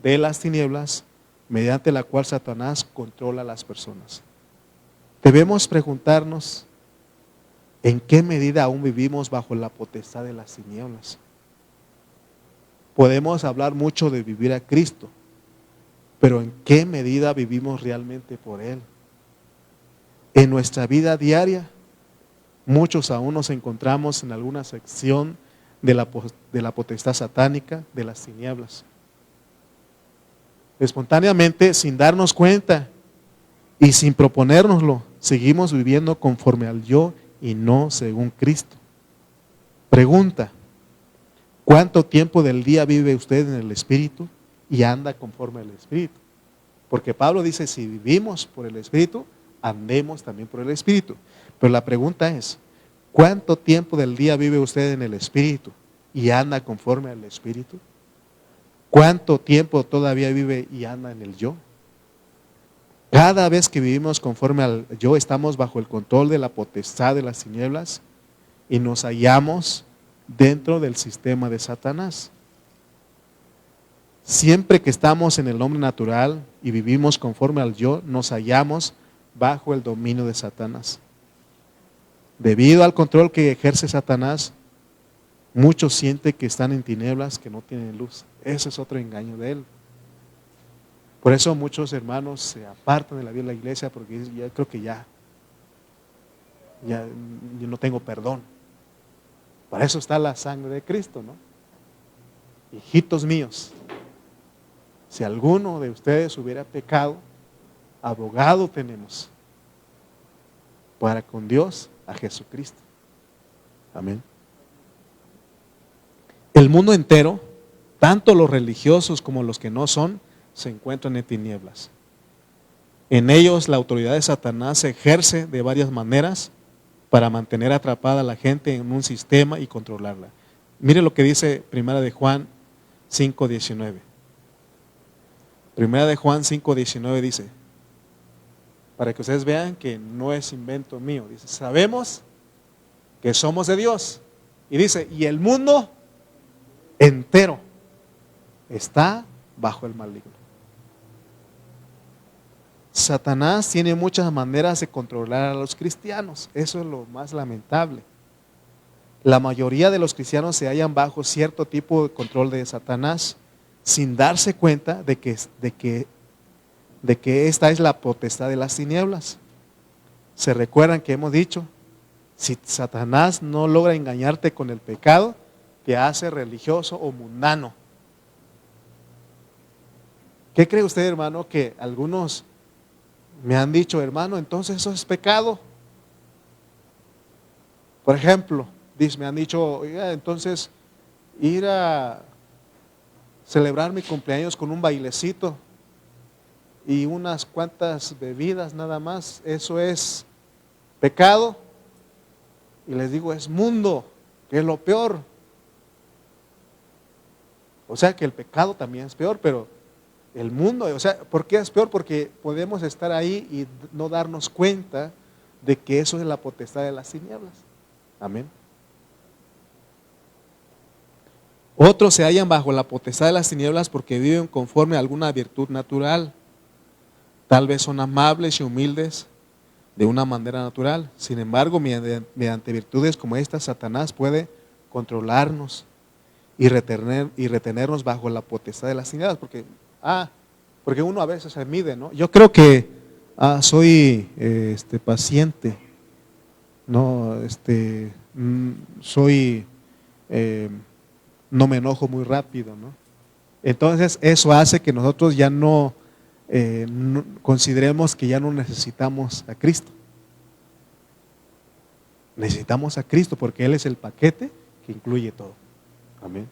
de las tinieblas, mediante la cual Satanás controla a las personas. Debemos preguntarnos en qué medida aún vivimos bajo la potestad de las tinieblas. Podemos hablar mucho de vivir a Cristo, pero ¿en qué medida vivimos realmente por Él? En nuestra vida diaria, muchos aún nos encontramos en alguna sección de la potestad satánica, de las tinieblas. Espontáneamente, sin darnos cuenta y sin proponérnoslo, seguimos viviendo conforme al yo y no según Cristo. Pregunta: ¿cuánto tiempo del día vive usted en el Espíritu y anda conforme al Espíritu? Porque Pablo dice, si vivimos por el Espíritu, andemos también por el Espíritu. Pero la pregunta es, ¿cuánto tiempo del día vive usted en el Espíritu y anda conforme al Espíritu? ¿Cuánto tiempo todavía vive y anda en el yo? Cada vez que vivimos conforme al yo, estamos bajo el control de la potestad de las tinieblas y nos hallamos dentro del sistema de Satanás. Siempre que estamos en el hombre natural y vivimos conforme al yo, nos hallamos bajo el dominio de Satanás. Debido al control que ejerce Satanás, muchos sienten que están en tinieblas, que no tienen luz. Ese es otro engaño de él. Por eso muchos hermanos se apartan de la vida de la iglesia porque dicen, ya creo que ya yo no tengo perdón. Para eso está la sangre de Cristo, ¿no? Hijitos míos, si alguno de ustedes hubiera pecado, abogado tenemos para con Dios, a Jesucristo. Amén. El mundo entero, tanto los religiosos como los que no son, se encuentran en tinieblas. En ellos la autoridad de Satanás se ejerce de varias maneras para mantener atrapada a la gente en un sistema y controlarla. Mire lo que dice Primera de Juan 5:19. Primera de Juan 5:19 dice, para que ustedes vean que no es invento mío, dice, sabemos que somos de Dios. Y dice, y el mundo entero está bajo el maligno. Satanás tiene muchas maneras de controlar a los cristianos. Eso es lo más lamentable. La mayoría de los cristianos se hallan bajo cierto tipo de control de Satanás sin darse cuenta de que esta es la potestad de las tinieblas. Se recuerdan que hemos dicho, si Satanás no logra engañarte con el pecado, te hace religioso o mundano. ¿Qué cree usted, hermano, que algunos me han dicho, hermano, entonces eso es pecado? Por ejemplo, me han dicho, oiga, entonces ir a celebrar mi cumpleaños con un bailecito y unas cuantas bebidas nada más, ¿eso es pecado? Y les digo, es mundo, que es lo peor. O sea que el pecado también es peor, pero el mundo, o sea, ¿por qué es peor? Porque podemos estar ahí y no darnos cuenta de que eso es la potestad de las tinieblas. Amén. Otros se hallan bajo la potestad de las tinieblas porque viven conforme a alguna virtud natural. Tal vez son amables y humildes de una manera natural. Sin embargo, mediante virtudes como estas, Satanás puede controlarnos y retenernos bajo la potestad de las tinieblas. Porque uno a veces se mide, ¿no? Yo creo que soy paciente, no, soy, no me enojo muy rápido, ¿no? Entonces eso hace que nosotros ya no consideremos que ya no necesitamos a Cristo. Necesitamos a Cristo porque Él es el paquete que incluye todo. Amén.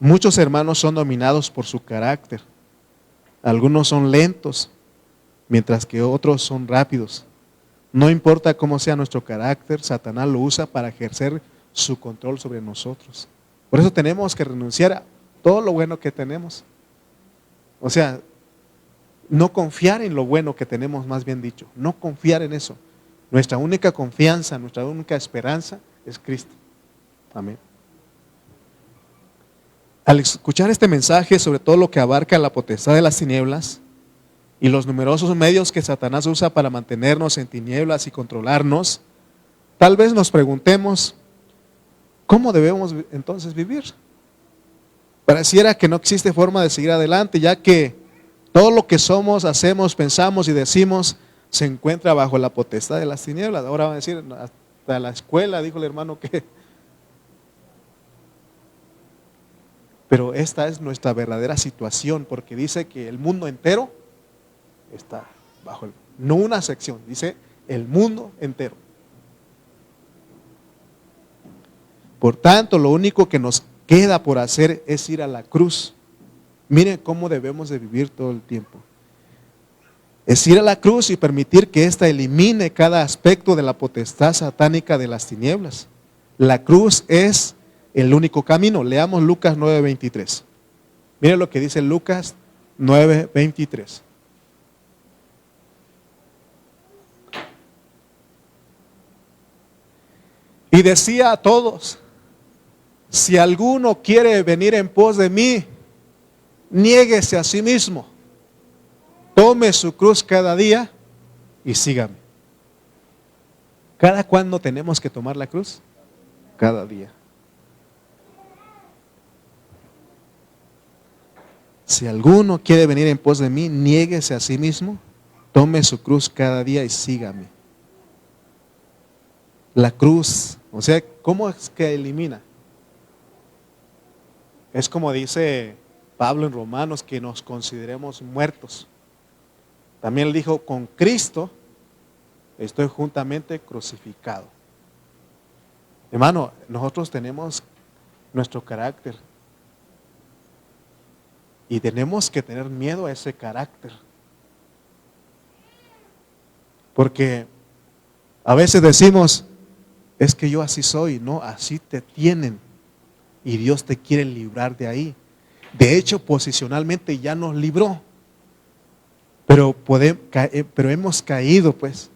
Muchos hermanos son dominados por su carácter. Algunos son lentos, mientras que otros son rápidos. No importa cómo sea nuestro carácter, Satanás lo usa para ejercer su control sobre nosotros. Por eso tenemos que renunciar a todo lo bueno que tenemos. O sea, no confiar en lo bueno que tenemos, más bien dicho. No confiar en eso. Nuestra única confianza, nuestra única esperanza es Cristo. Amén. Al escuchar este mensaje sobre todo lo que abarca la potestad de las tinieblas y los numerosos medios que Satanás usa para mantenernos en tinieblas y controlarnos, tal vez nos preguntemos, ¿cómo debemos entonces vivir? Pareciera que no existe forma de seguir adelante, ya que todo lo que somos, hacemos, pensamos y decimos se encuentra bajo la potestad de las tinieblas. Ahora van a decir, hasta la escuela, dijo el hermano que... Pero esta es nuestra verdadera situación, porque dice que el mundo entero está bajo no una sección, dice el mundo entero. Por tanto, lo único que nos queda por hacer es ir a la cruz. Miren cómo debemos de vivir todo el tiempo. Es ir a la cruz y permitir que ésta elimine cada aspecto de la potestad satánica de las tinieblas. La cruz es el único camino. Leamos Lucas 9:23. Miren lo que dice Lucas 9:23. Y decía a todos, si alguno quiere venir en pos de mí, niéguese a sí mismo, tome su cruz cada día y sígame. ¿Cada cuándo tenemos que tomar la cruz? Cada día. Si alguno quiere venir en pos de mí, niéguese a sí mismo, tome su cruz cada día y sígame. La cruz, o sea, ¿cómo es que elimina? Es como dice Pablo en Romanos, que nos consideremos muertos. También él dijo, con Cristo estoy juntamente crucificado. Hermano, nosotros tenemos nuestro carácter y tenemos que tener miedo a ese carácter. Porque a veces decimos, es que yo así soy, no, así te tienen y Dios te quiere librar de ahí. De hecho, posicionalmente ya nos libró, pero hemos caído, pues,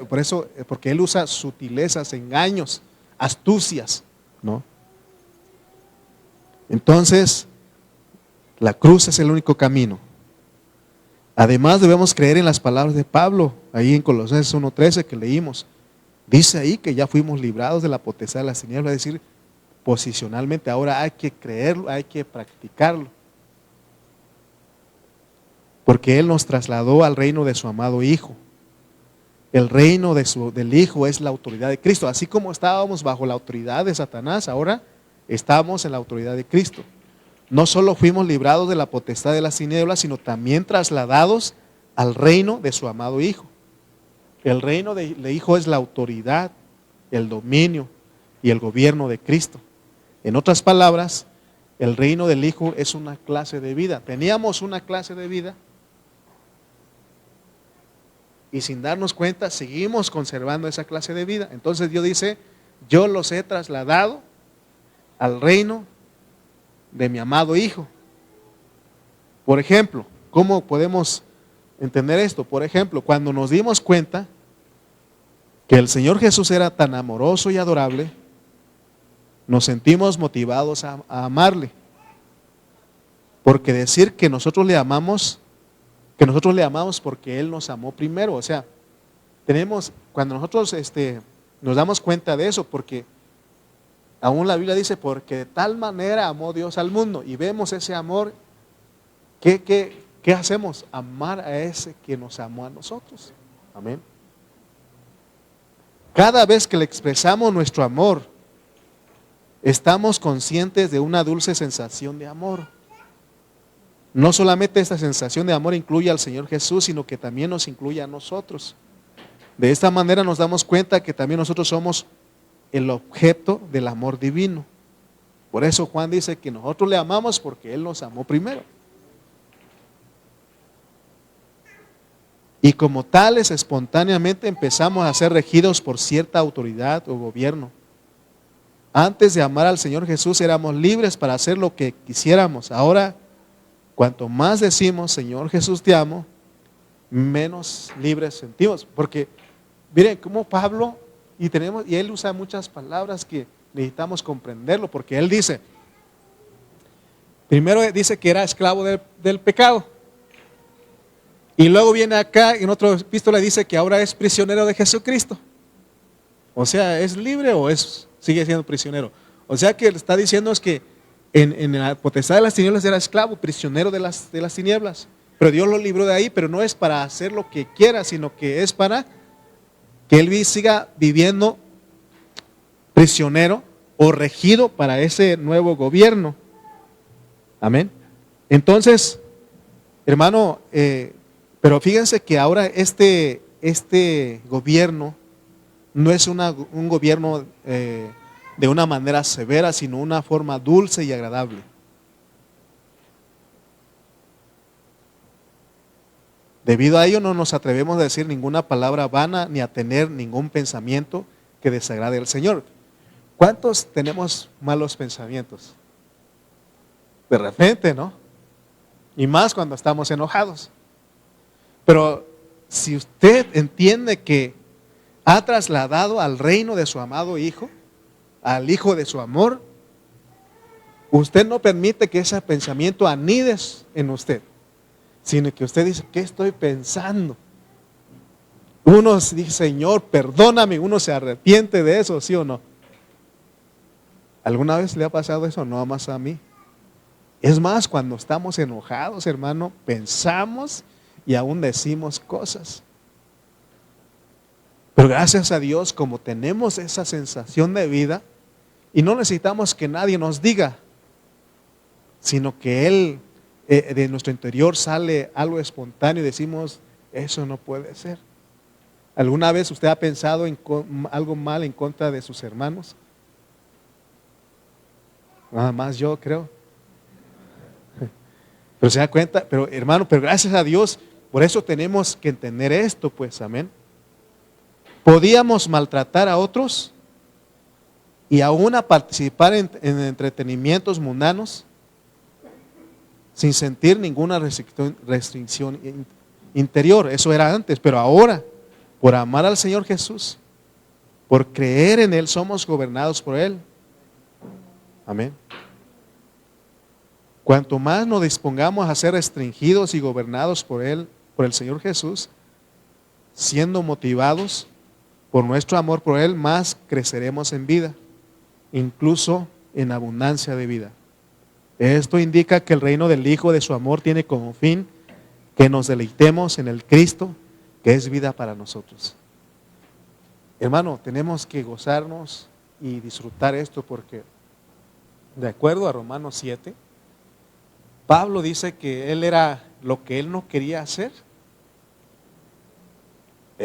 por eso, porque Él usa sutilezas, engaños, astucias, ¿no? Entonces, la cruz es el único camino. Además, debemos creer en las palabras de Pablo, ahí en Colosenses 1:13 que leímos. Dice ahí que ya fuimos librados de la potestad de las tinieblas, es decir, posicionalmente ahora hay que creerlo, hay que practicarlo. Porque Él nos trasladó al reino de su amado Hijo. El reino del Hijo es la autoridad de Cristo. Así como estábamos bajo la autoridad de Satanás, ahora estamos en la autoridad de Cristo. No solo fuimos librados de la potestad de las tinieblas, sino también trasladados al reino de su amado Hijo. El reino del Hijo es la autoridad, el dominio y el gobierno de Cristo. En otras palabras, el reino del Hijo es una clase de vida. Teníamos una clase de vida y sin darnos cuenta seguimos conservando esa clase de vida. Entonces Dios dice, yo los he trasladado al reino de mi amado Hijo. Por ejemplo, ¿cómo podemos entender esto? Por ejemplo, cuando nos dimos cuenta que el Señor Jesús era tan amoroso y adorable, nos sentimos motivados a amarle. Porque decir que nosotros le amamos porque Él nos amó primero. O sea, cuando nosotros nos damos cuenta de eso, porque aún la Biblia dice, porque de tal manera amó Dios al mundo, y vemos ese amor, ¿qué hacemos? Amar a ese que nos amó a nosotros. Amén. Cada vez que le expresamos nuestro amor, estamos conscientes de una dulce sensación de amor. No solamente esta sensación de amor incluye al Señor Jesús, sino que también nos incluye a nosotros. De esta manera nos damos cuenta que también nosotros somos el objeto del amor divino. Por eso Juan dice que nosotros le amamos porque Él nos amó primero. Y como tales, espontáneamente empezamos a ser regidos por cierta autoridad o gobierno. Antes de amar al Señor Jesús éramos libres para hacer lo que quisiéramos. Ahora, cuanto más decimos, Señor Jesús te amo, menos libres sentimos. Porque, miren, como Pablo, y él usa muchas palabras que necesitamos comprenderlo, porque él dice, primero dice que era esclavo del pecado. Y luego viene acá, en otra epístola dice que ahora es prisionero de Jesucristo. O sea, ¿es libre o sigue siendo prisionero? O sea que está diciendo es que en la potestad de las tinieblas era esclavo, prisionero de las tinieblas. Pero Dios lo libró de ahí, pero no es para hacer lo que quiera, sino que es para que él siga viviendo prisionero o regido para ese nuevo gobierno. Amén. Entonces, hermano, pero fíjense que ahora este gobierno no es un gobierno de una manera severa, sino una forma dulce y agradable. Debido a ello no nos atrevemos a decir ninguna palabra vana ni a tener ningún pensamiento que desagrade al Señor. ¿Cuántos tenemos malos pensamientos? De repente, ¿no? Y más cuando estamos enojados. Pero si usted entiende que ha trasladado al reino de su amado Hijo, al Hijo de su amor, usted no permite que ese pensamiento anide en usted, sino que usted dice, ¿qué estoy pensando? Uno dice, Señor, perdóname, uno se arrepiente de eso, ¿sí o no? ¿Alguna vez le ha pasado eso? No más a mí. Es más, cuando estamos enojados, hermano, pensamos y aún decimos cosas. Pero gracias a Dios, como tenemos esa sensación de vida, y no necesitamos que nadie nos diga, sino que Él, de nuestro interior sale algo espontáneo y decimos, eso no puede ser. ¿Alguna vez usted ha pensado en algo mal en contra de sus hermanos? Nada más yo creo. Pero se da cuenta, pero hermano, pero gracias a Dios, por eso tenemos que entender esto, pues, amén. Podíamos maltratar a otros y aún a participar en entretenimientos mundanos sin sentir ninguna restricción interior. Eso era antes, pero ahora, por amar al Señor Jesús, por creer en Él, somos gobernados por Él. Amén. Cuanto más nos dispongamos a ser restringidos y gobernados por Él, por el Señor Jesús, siendo motivados por nuestro amor por Él, más creceremos en vida, incluso en abundancia de vida. Esto indica que el reino del Hijo de su amor tiene como fin que nos deleitemos en el Cristo, que es vida para nosotros. Hermano, tenemos que gozarnos y disfrutar esto porque, de acuerdo a Romanos 7, Pablo dice que él era lo que él no quería hacer.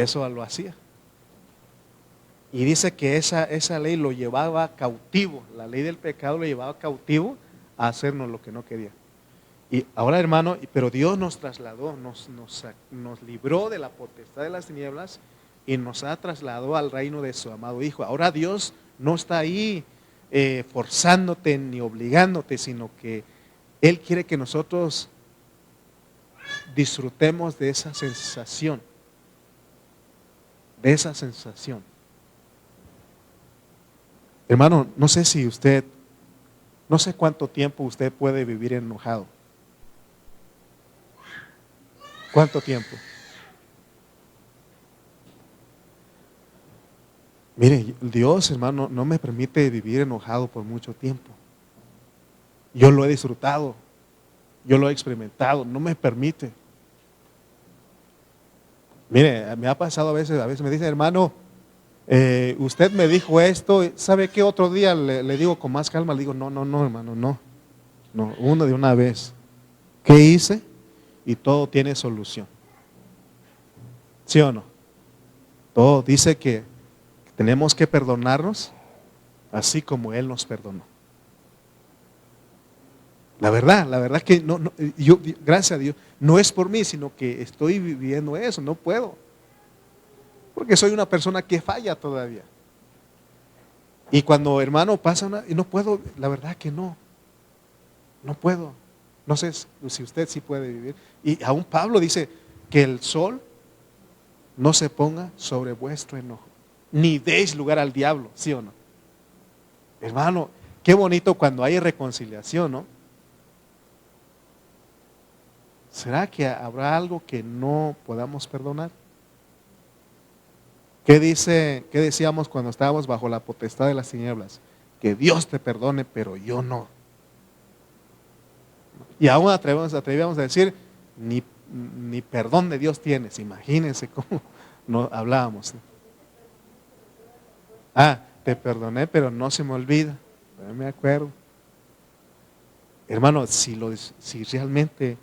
eso lo hacía. Y dice que esa ley lo llevaba cautivo, la ley del pecado lo llevaba cautivo a hacernos lo que no quería. Y ahora, hermano, pero Dios nos trasladó, nos libró de la potestad de las tinieblas y nos ha trasladado al reino de su amado Hijo. Ahora Dios no está ahí forzándote ni obligándote, sino que Él quiere que nosotros disfrutemos de esa sensación. De esa sensación. Hermano, no sé si usted, no sé cuánto tiempo usted puede vivir enojado. ¿Cuánto tiempo? Mire, Dios, hermano, no me permite vivir enojado por mucho tiempo. Yo lo he disfrutado, yo lo he experimentado, no me permite. Mire, me ha pasado a veces me dice, hermano, usted me dijo esto, ¿sabe qué? Otro día le digo con más calma, le digo, no, hermano, no, uno de una vez. ¿Qué hice? Y todo tiene solución. ¿Sí o no? Todo dice que tenemos que perdonarnos así como Él nos perdonó. La verdad que yo, gracias a Dios, no es por mí, sino que estoy viviendo eso, no puedo. Porque soy una persona que falla todavía. Y cuando, hermano, pasa y no puedo, la verdad que no puedo. No sé si usted sí puede vivir. Y aún Pablo dice que el sol no se ponga sobre vuestro enojo, ni deis lugar al diablo, ¿sí o no? Hermano, qué bonito cuando hay reconciliación, ¿no? ¿Será que habrá algo que no podamos perdonar? ¿Qué decíamos cuando estábamos bajo la potestad de las tinieblas? Que Dios te perdone, pero yo no. Y aún atrevíamos a decir, ni perdón de Dios tienes. Imagínense cómo no hablábamos. Te perdoné, pero no se me olvida. No me acuerdo. Hermano, si realmente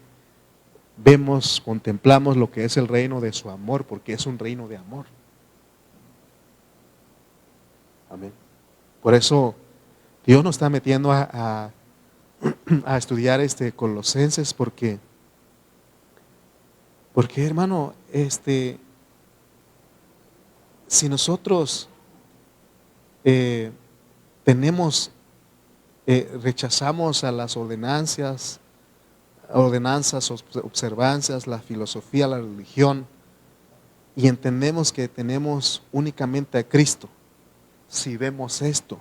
vemos, contemplamos lo que es el reino de su amor, porque es un reino de amor. Amén. Por eso Dios nos está metiendo a estudiar Colosenses, porque hermano, si nosotros rechazamos a las ordenanzas, observancias, la filosofía, la religión, y entendemos que tenemos únicamente a Cristo, si vemos esto,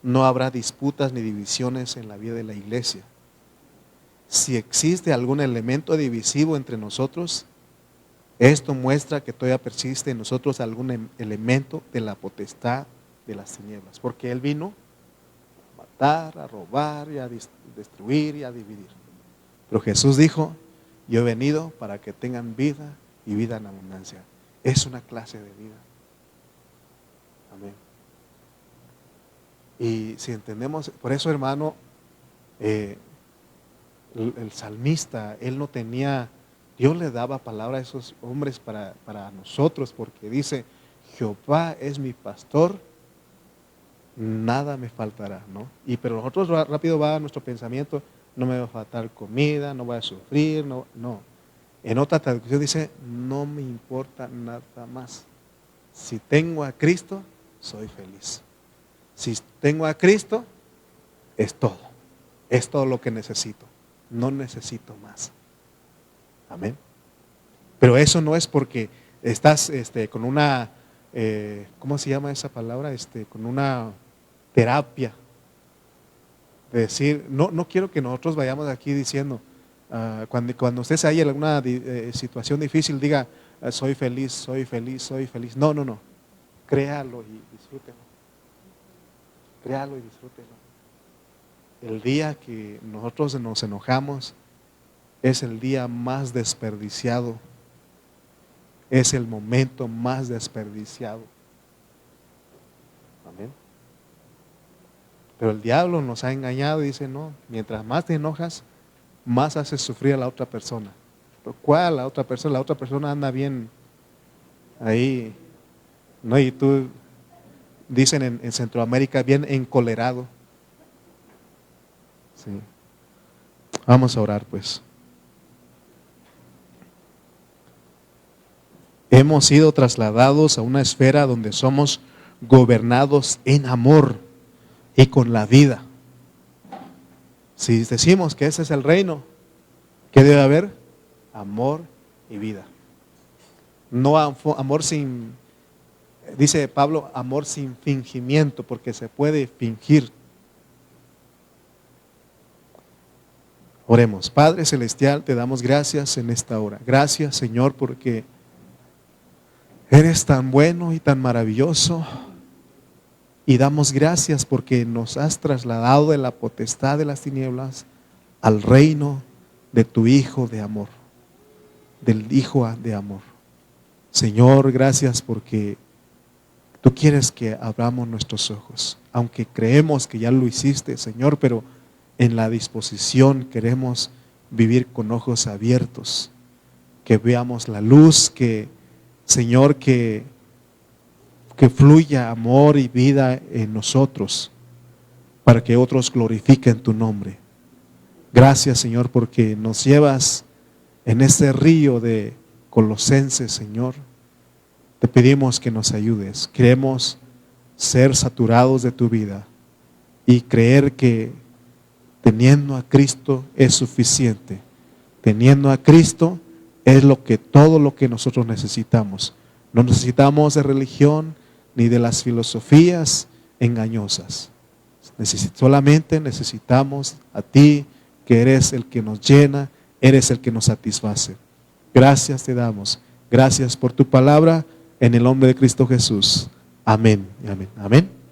no habrá disputas ni divisiones en la vida de la iglesia. Si existe algún elemento divisivo entre nosotros, esto muestra que todavía persiste en nosotros algún elemento de la potestad de las tinieblas, porque Él vino a matar, a robar, y a destruir y a dividir. Pero Jesús dijo, yo he venido para que tengan vida y vida en abundancia. Es una clase de vida. Amén. Y si entendemos, por eso, hermano, el salmista, él no tenía, Dios le daba palabra a esos hombres para nosotros, porque dice, Jehová es mi pastor, nada me faltará, ¿no? Pero nosotros rápido va a nuestro pensamiento, no me va a faltar comida, no voy a sufrir, no. En otra traducción dice, no me importa nada más. Si tengo a Cristo, soy feliz. Si tengo a Cristo, es todo lo que necesito. No necesito más. Amén. Pero eso no es porque estás con una, ¿cómo se llama esa palabra? Con una terapia. De decir, no quiero que nosotros vayamos aquí diciendo, cuando usted se halla en alguna situación difícil, diga, soy feliz, soy feliz, soy feliz. No. Créalo y disfrútelo. Créalo y disfrútelo. El día que nosotros nos enojamos es el día más desperdiciado. Es el momento más desperdiciado. Amén. Pero el diablo nos ha engañado y dice, no, mientras más te enojas, más haces sufrir a la otra persona. ¿Pero cuál la otra persona? La otra persona anda bien ahí, ¿no? Y tú, dicen en Centroamérica, bien encolerado. Sí. Vamos a orar pues. Hemos sido trasladados a una esfera donde somos gobernados en amor y con la vida. Si decimos que ese es el reino, ¿qué debe haber? Amor y vida. No amor sin, dice Pablo, amor sin fingimiento, porque se puede fingir. Oremos. Padre Celestial, te damos gracias en esta hora. Gracias, Señor, porque eres tan bueno y tan maravilloso. Y damos gracias porque nos has trasladado de la potestad de las tinieblas al reino de tu Hijo de amor, del Hijo de amor. Señor, gracias porque tú quieres que abramos nuestros ojos, aunque creemos que ya lo hiciste, Señor, pero en la disposición queremos vivir con ojos abiertos, que veamos la luz, que, Señor, que fluya amor y vida en nosotros, para que otros glorifiquen tu nombre. Gracias, Señor, porque nos llevas en este río de Colosenses, Señor. Te pedimos que nos ayudes. Queremos ser saturados de tu vida y creer que teniendo a Cristo es suficiente. Teniendo a Cristo es todo lo que nosotros necesitamos. No necesitamos de religión ni de las filosofías engañosas. Solamente necesitamos a ti, que eres el que nos llena, eres el que nos satisface. Gracias te damos. Gracias por tu palabra, en el nombre de Cristo Jesús. Amén. Amén. Amén.